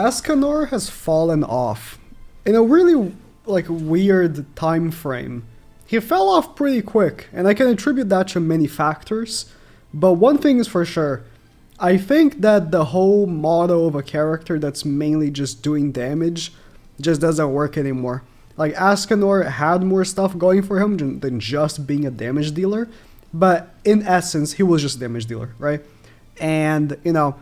Escanor has fallen off in a really like weird time frame. He fell off pretty quick, and I can attribute that to many factors. But one thing is for sure, I think that the whole motto of a character that's mainly just doing damage just doesn't work anymore. Like, Escanor had more stuff going for him than just being a damage dealer, but in essence, he was just a damage dealer, right? And, you know,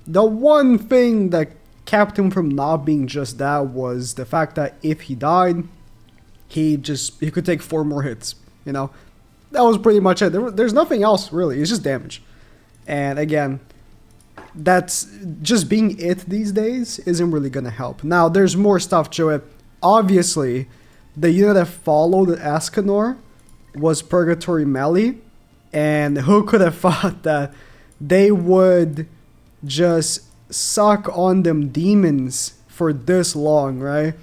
the one thing that kept him from not being just that was the fact that if he died, he could take 4 more hits, you know? That was pretty much it. There's nothing else, really. It's just damage. And again, that's just being it these days isn't really gonna help. Now, there's more stuff to it. Obviously, the unit that followed Escanor was Purgatory Melee, and who could have thought that they would just suck on them demons for this long, right?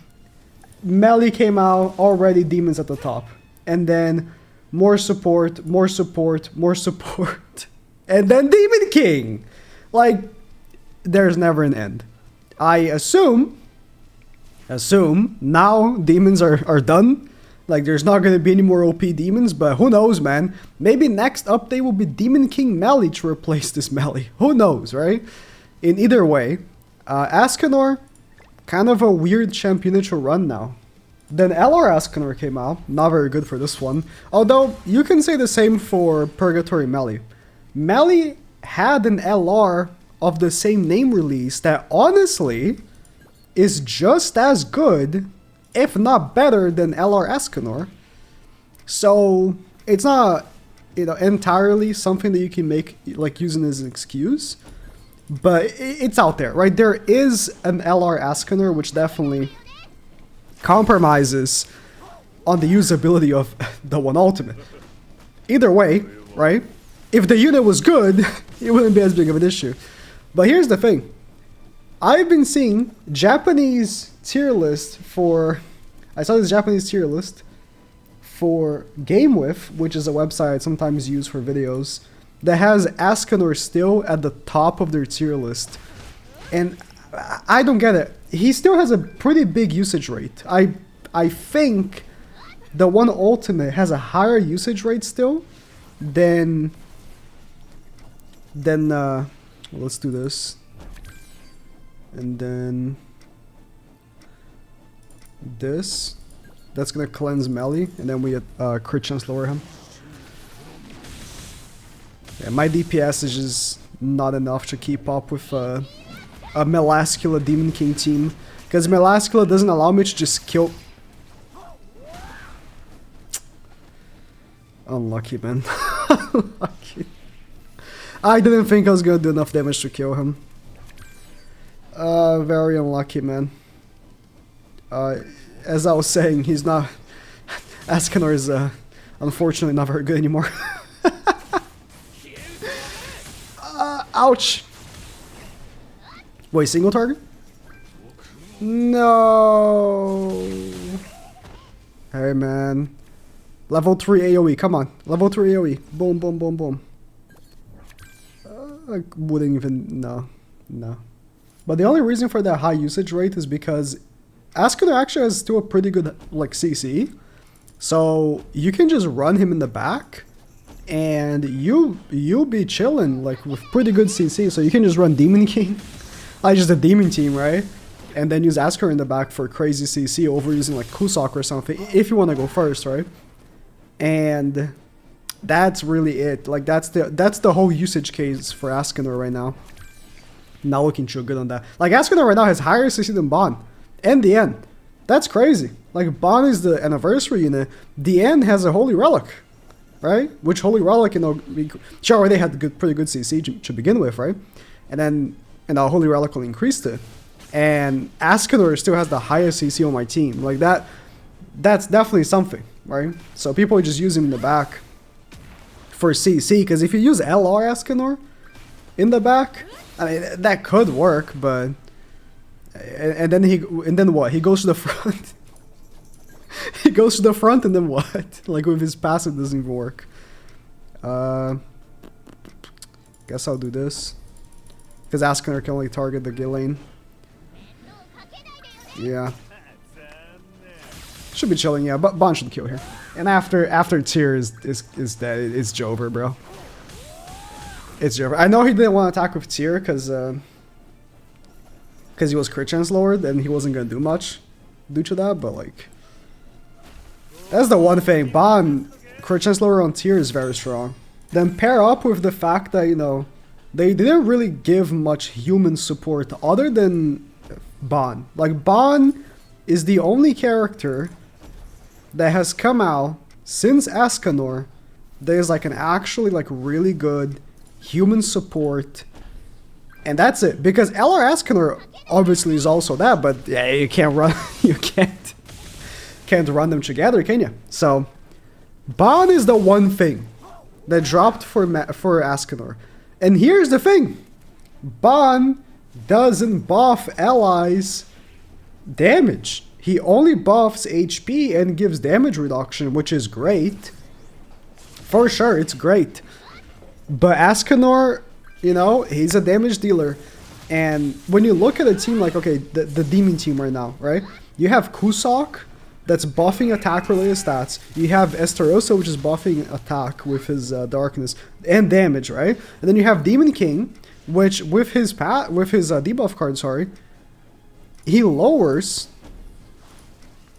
Melee came out, already demons at the top, and then more support, more support, more support, and then Demon King! Like, there's never an end. I assume now demons are done. Like, there's not going to be any more OP demons, but who knows, man? Maybe next update will be Demon King Melee to replace this Melee. Who knows, right? In either way, Escanor, kind of a weird champion to run now. Then LR Escanor came out, not very good for this one. Although, you can say the same for Purgatory Melee. Melee had an LR of the same name release that honestly is just as good, if not better, than LR Escanor. So it's not, you know, entirely something that you can make like using as an excuse, but it's out there, right? There is an LR Escanor which definitely compromises on the usability of the one ultimate. Either way, right? If the unit was good, it wouldn't be as big of an issue. But here's the thing. I've been seeing Japanese tier list for... I saw this Japanese tier list for GameWith, which is a website I sometimes use for videos, that has Escanor still at the top of their tier list. And I don't get it. He still has a pretty big usage rate. I think the one ultimate has a higher usage rate still than well, let's do this. And then this. That's gonna cleanse Melee, and then we get crit chance lower him. Yeah, my DPS is just not enough to keep up with a Melascula Demon King team, because Melascula doesn't allow me to just kill. Unlucky, man. Unlucky. I didn't think I was gonna do enough damage to kill him. Very unlucky, man. As I was saying, he's not... Escanor is, unfortunately not very good anymore. Ouch! Wait, single target? No! Hey, man. Level 3 AoE, come on. Level 3 AoE. Boom, boom, boom, boom. I wouldn't even... No. But the only reason for that high usage rate is because Escanor actually has still a pretty good, like, CC. So you can just run him in the back, and you'll be chilling, like, with pretty good CC. So you can just run Demon King, like just a Demon team, right? And then use Escanor in the back for crazy CC over using, like, Kusok or something, if you want to go first, right? And that's really it. Like, that's the whole usage case for Escanor right now. Not looking too good on that. Like, Escanor right now has higher CC than Bond. And the End. That's crazy. Like, Bond is the anniversary unit. The End has a Holy Relic. Right? Which Holy Relic, you know, she already had pretty good CC to begin with, right? And then, you know, Holy Relic will increase it. And Escanor still has the highest CC on my team. Like, that's definitely something, right? So people just use him in the back for CC, because if you use LR Escanor in the back, I mean, that could work, but and then what? He goes to the front. He goes to the front, and then what? Like, with his passive doesn't even work. Guess I'll do this, because Escanor can only target the Gillane. Yeah. Should be chilling, yeah, but Bond should kill here. And after Tyr is dead, it's Jover, bro. It's Jover. I know he didn't want to attack with Tyr because he was crit chance lowered and he wasn't gonna do much due to that, but like that's the one thing. Bond crit chance lower on Tyr is very strong. Then pair up with the fact that, you know, they didn't really give much human support other than Bond. Like, Bond is the only character that has come out since Escanor that is like an actually like really good human support, and that's it. Because LR Escanor obviously is also that, but yeah, you can't run, you can't run them together, can you? So Bond is the one thing that dropped for Escanor. And here's the thing, Bond doesn't buff allies damage. He only buffs HP and gives damage reduction, which is great. For sure, it's great. But Escanor, you know, he's a damage dealer. And when you look at a team like, okay, the demon team right now, right? You have Kusok, that's buffing attack-related stats. You have Esterosa, which is buffing attack with his darkness and damage, right? And then you have Demon King, which with his debuff card, sorry, he lowers.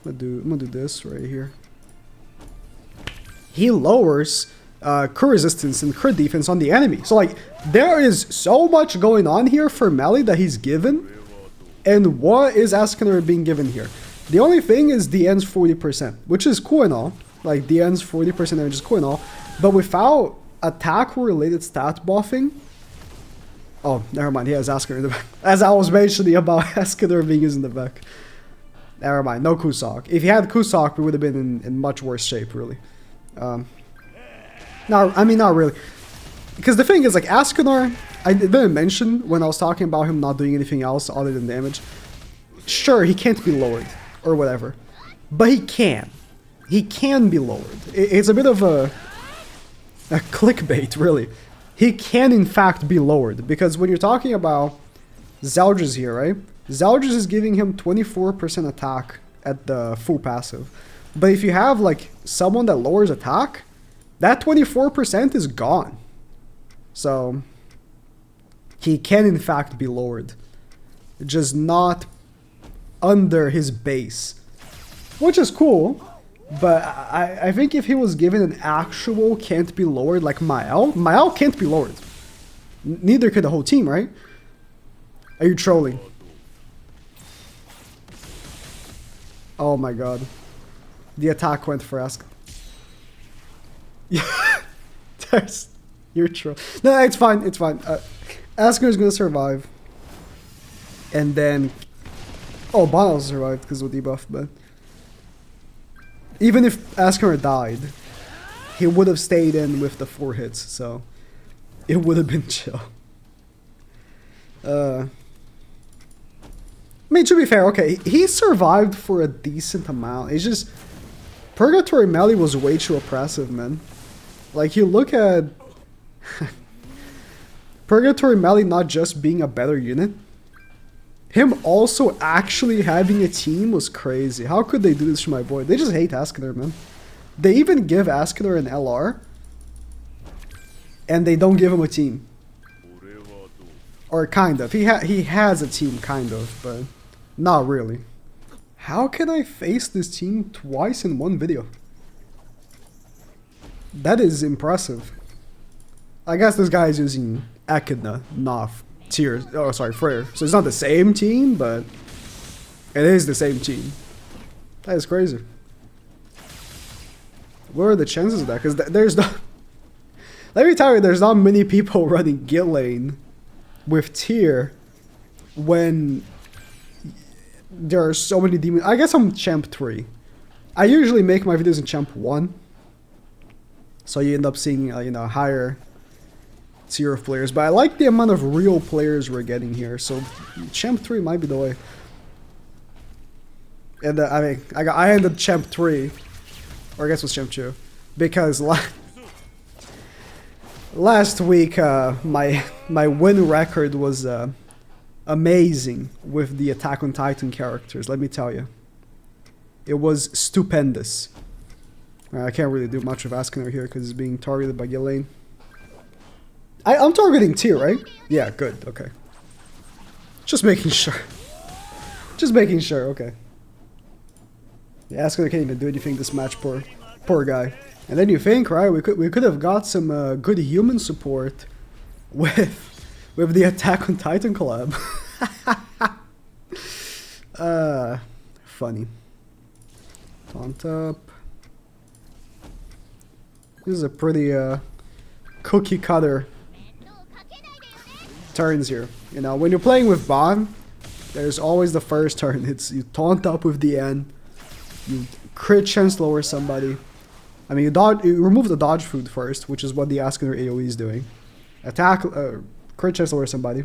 I'm gonna do this right here. He lowers crit resistance and crit defense on the enemy. So like, there is so much going on here for melee that he's given. And what is Escanor being given here? The only thing is DN's 40%, which is cool and all. Like, DN's 40% damage is cool and all. But without attack-related stat buffing... Oh, never mind, he has Escanor in the back. As I was mentioning about Escanor being in the back. Never mind, no Kusok. If he had Kusok, we would have been in much worse shape, really. No, I mean, not really. Because the thing is, like, Escanor, I didn't mention when I was talking about him not doing anything else other than damage. Sure, he can't be lowered, or whatever. But he can. He can be lowered. It's a bit of a clickbait, really. He can, in fact, be lowered. Because when you're talking about Zeldris here, right? Zeldris is giving him 24% attack at the full passive. But if you have, like, someone that lowers attack, that 24% is gone. So, he can, in fact, be lowered. Just not under his base, which is cool, but I think if he was given an actual can't be lowered like Mael can't be lowered. Neither could the whole team, right? Are you trolling? Oh my god. The attack went for Ask. You're trolling. No, it's fine, it's fine. Asker is gonna survive. And then... Oh, Bond also survived because of the debuff, but... Even if Asker died, he would have stayed in with the 4 hits, so... It would have been chill. I mean, to be fair, okay, he survived for a decent amount. It's just... Purgatory Melee was way too oppressive, man. Like, you look at... Purgatory Melee not just being a better unit, him also actually having a team was crazy. How could they do this to my boy? They just hate Escanor, man. They even give Escanor an LR, and they don't give him a team. Or kind of. He has a team, kind of, but not really. How can I face this team twice in one video? That is impressive. I guess this guy is using Echidna, not Tyr. Oh, sorry, Freyr. So it's not the same team, but it is the same team. That is crazy. What are the chances of that? Because there's not... Let me tell you, there's not many people running Gil Lane with Tyr when there are so many demons. I guess I'm Champ 3. I usually make my videos in Champ 1. So you end up seeing, you know, higher tier of players. But I like the amount of real players we're getting here. So Champ 3 might be the way. And I mean, I ended Champ 3. Or I guess it was Champ 2. Because last week, my win record was amazing with the Attack on Titan characters, let me tell you. It was stupendous. I can't really do much of Escanor here because he's being targeted by Ghislaine. I'm targeting Tyr, right? Yeah, good, okay. Just making sure. Just making sure, okay. Yeah, Escanor can't even do anything this match, poor guy. And then you think, right, we could have got some good human support with the Attack on Titan collab. Funny. Taunt up. This is a pretty cookie cutter turns here. You know, when you're playing with Ban, there's always the first turn. It's you taunt up with the N, you crit chance lower somebody. I mean, you remove the dodge food first, which is what the Escanor AoE is doing. Attack, crit chance lower somebody.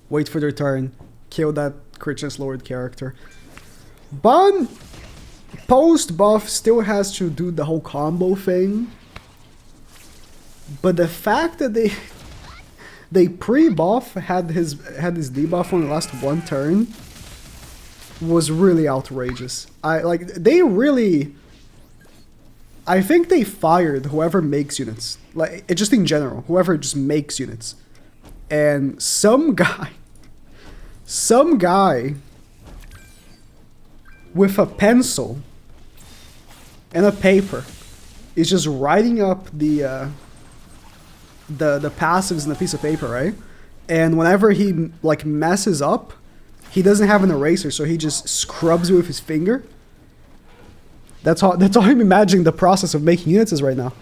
Wait for their turn, kill that crit chance lowered character. Ban post buff still has to do the whole combo thing, but the fact that they pre-buff had his debuff on the last one turn was really outrageous. I think they fired whoever makes units, like just in general, whoever just makes units, and some guy with a pencil and a paper is just writing up the passives in a piece of paper, right? And whenever he like messes up, he doesn't have an eraser, so he just scrubs it with his finger. That's how I'm imagining the process of making units is right now.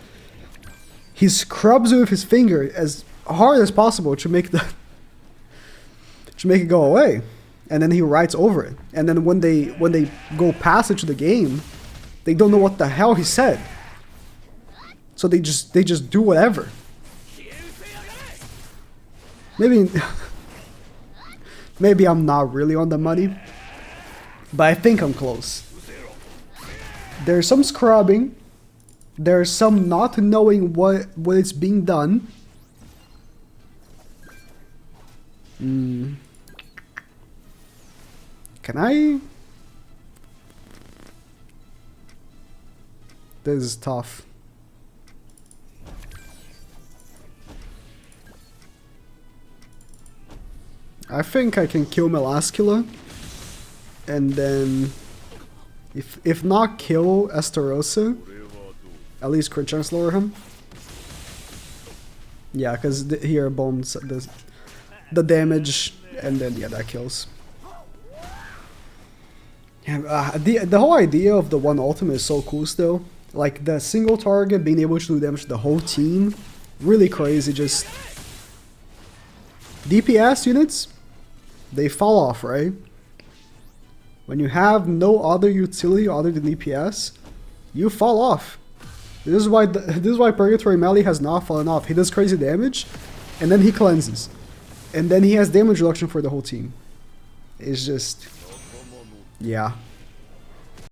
He scrubs it with his finger as hard as possible to make it go away. And then he writes over it. And then when they go past it to the game, they don't know what the hell he said. So they just do whatever. Maybe I'm not really on the money, but I think I'm close. There's some scrubbing. There's some not knowing what is being done. Can I? This is tough. I think I can kill Melascula, and then if not kill Estarossa, at least crit chance lower him. Yeah, because here bombs the damage, and then yeah, that kills. Yeah, the whole idea of the one ultimate is so cool still. Like the single target being able to do damage to the whole team, really crazy. Just DPS units, they fall off, right? When you have no other utility other than DPS, you fall off. This is why Purgatory Melee has not fallen off. He does crazy damage, and then he cleanses, and then he has damage reduction for the whole team. It's just, yeah.